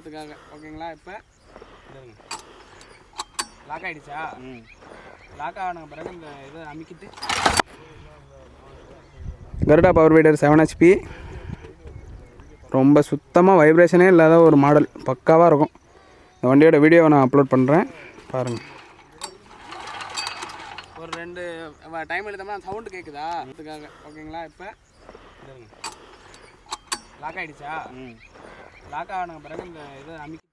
ஓகேங்களா? இப்போ லாக் ஆகிடுச்சா? லாக் ஆன பிறகு இந்த இதை அமைக்கிட்டு கருடா பவர் வீடர் 7 HP ரொம்ப சுத்தமாக வைப்ரேஷனே இல்லாத ஒரு மாடல், பக்காவாக இருக்கும். இந்த வண்டியோட வீடியோவை நான் அப்லோட் பண்ணுறேன், பாருங்கள். ஒரு 2 டைம் எடுத்தோம்னா சவுண்டு கேட்குதா? அதுக்காக. ஓகேங்களா? இப்போ லாக் ஆகிடுச்சா? லாக் ஆன பிறகு இந்த இதை அமைக்கிட்டு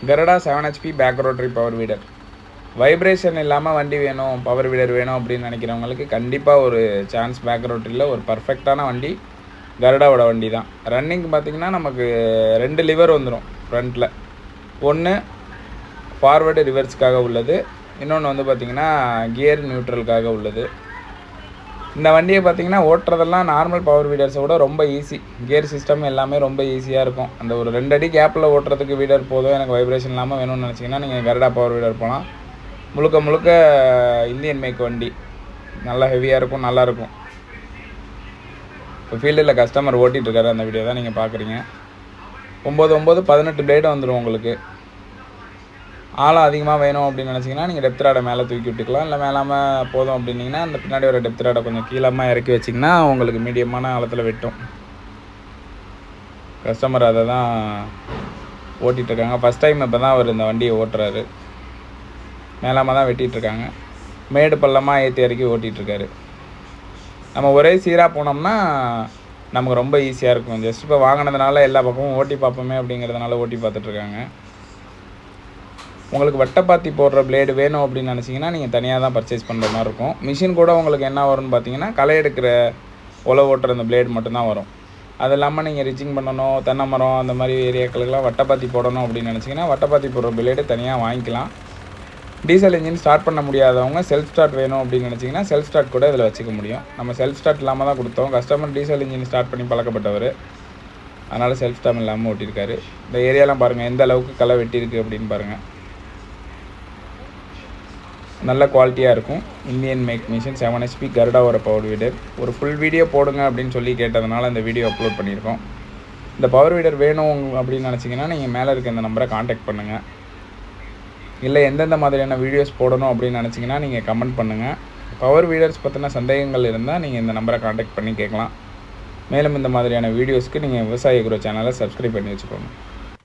Garuda 7 HP back rotary power weeder. Vibration இல்லாமல் வண்டி வேணும், பவர் வீடர் வேணும் அப்படின்னு நினைக்கிறவங்களுக்கு கண்டிப்பாக ஒரு சான்ஸ். பேக் ரோட்டரியில் ஒரு பர்ஃபெக்டான வண்டி கருடாவோட வண்டி தான். ரன்னிங் பார்த்திங்கன்னா நமக்கு 2 லிவர் வந்துடும் ஃப்ரண்ட்டில். ஒன்று ஃபார்வேர்டு ரிவர்ஸுக்காக உள்ளது, இன்னொன்று வந்து பார்த்திங்கன்னா கியர் நியூட்ரலுக்காக உள்ளது. இந்த வண்டியை பார்த்திங்கன்னா ஓட்டுறதெல்லாம் நார்மல் பவர் வீடர்ஸை விட ரொம்ப ஈஸி. கியர் சிஸ்டம் எல்லாமே ரொம்ப ஈஸியாக இருக்கும். அந்த ஒரு 2 அடி கேப்பில் ஓட்டுறதுக்கு வீடர் போதும், எனக்கு வைப்ரேஷன் இல்லாமல் வேணும்னு நினச்சிங்கன்னா நீங்கள் கருடா பவர் வீடர் போகலாம். முழுக்க முழுக்க இந்தியன் மேக் வண்டி, நல்லா ஹெவியாக இருக்கும், நல்லாயிருக்கும். இப்போ ஃபீல்டில் கஸ்டமர் ஓட்டிகிட்ருக்காரு, அந்த வீடியோ தான் நீங்கள் பார்க்குறீங்க. 9-18 பிளேடு வந்துடும் உங்களுக்கு. ஆழம் அதிகமாக வேணும் அப்படின்னு நினச்சிங்கன்னா நீங்கள் டெப்த் ராடை மேலே தூக்கி விட்டுக்கலாம். இல்லை மேலாமல் போதும் அப்படின்னிங்கன்னா அந்த பின்னாடி ஒரு டெப்த் ராடை கொஞ்சம் கீழமாக இறக்கி வச்சிங்கன்னா உங்களுக்கு மீடியமான ஆழத்தில் வெட்டும். கஸ்டமர் அதை தான் ஓட்டிகிட்ருக்காங்க. ஃபஸ்ட் டைம் இப்போ தான் அவர் இந்த வண்டியை ஓட்டுறாரு. மேலாமல் தான் வெட்டிகிட்ருக்காங்க. மேடு பள்ளமாக ஏற்றி இறக்கி ஓட்டிகிட்ருக்காரு. நம்ம ஒரே சீராக போனோம்னா நமக்கு ரொம்ப ஈஸியாக இருக்கும். ஜஸ்ட் இப்போ வாங்கினதுனால எல்லா பக்கமும் ஓட்டி பார்ப்போமே அப்படிங்கிறதுனால ஓட்டி பார்த்துட்ருக்காங்க. உங்களுக்கு வட்டப்பாத்தி போடுற பிளேடு வேணும் அப்படின்னு நினச்சிங்கன்னா நீங்கள் தனியாக தான் பர்ச்சேஸ் பண்ணுற மாதிரி இருக்கும். மிஷின் கூட உங்களுக்கு என்ன வரும்னு பார்த்தீங்கன்னா களை எடுக்கிற உழவு ஓட்டுற அந்த பிளேடு மட்டும்தான் வரும். அது இல்லாமல் நீங்கள் ரிச்சிங் பண்ணணும், தென்னை மரம் அந்த மாதிரி ஏரியாக்களுக்கெல்லாம் வட்டப்பாத்தி போடணும் அப்படின்னு நினச்சிங்கன்னா வட்டப்பாத்தி போடுற பிளேடு தனியாக வாங்கிக்கலாம். டீசல் இன்ஜின் ஸ்டார்ட் பண்ண முடியாதவங்க செல்ஃப் ஸ்டார்ட் வேணும் அப்படின்னு நினச்சிங்கன்னா செல்ஃப் ஸ்டார்ட் கூட இதில் வச்சுக்க முடியும். நம்ம செல்ஃப் ஸ்டார்ட் இல்லாமல் தான் கொடுத்தோம். கஸ்டமர் டீசல் இன்ஜின் ஸ்டார்ட் பண்ணி பழக்கப்பட்டவர், அதனால் செல்ஃப் ஸ்டார்ட் இல்லாமல் ஓட்டியிருக்காரு. இந்த ஏரியாலாம் பாருங்கள் எந்த அளவுக்கு களை வெட்டியிருக்கு அப்படின்னு பாருங்கள். நல்ல குவாலிட்டியாக இருக்கும். இந்தியன் மேக் மிஷின் 7 HP கருடாவோட பவர் வீடர். ஒரு ஃபுல் வீடியோ போடுங்க அப்படின்னு சொல்லி கேட்டதுனால இந்த வீடியோ அப்லோட் பண்ணியிருக்கோம். இந்த பவர் வீடர் வேணும் அப்படின்னு நினச்சிங்கன்னா நீங்கள் மேலே இருக்க இந்த நம்பரை காண்டாக்ட் பண்ணுங்கள். இல்லை எந்தெந்த மாதிரியான வீடியோஸ் போடணும் அப்படின்னு நினச்சிங்கன்னா நீங்கள் கமெண்ட் பண்ணுங்கள். பவர் வீடர்ஸ் பற்றின சந்தேகங்கள் இருந்தால் நீங்கள் இந்த நம்பரை காண்டாக்ட் பண்ணி கேட்கலாம். மேலும் இந்த மாதிரியான வீடியோஸ்க்கு நீங்கள் விவசாய குரு சேனலை சப்ஸ்கிரைப் பண்ணி வச்சுக்கோங்க.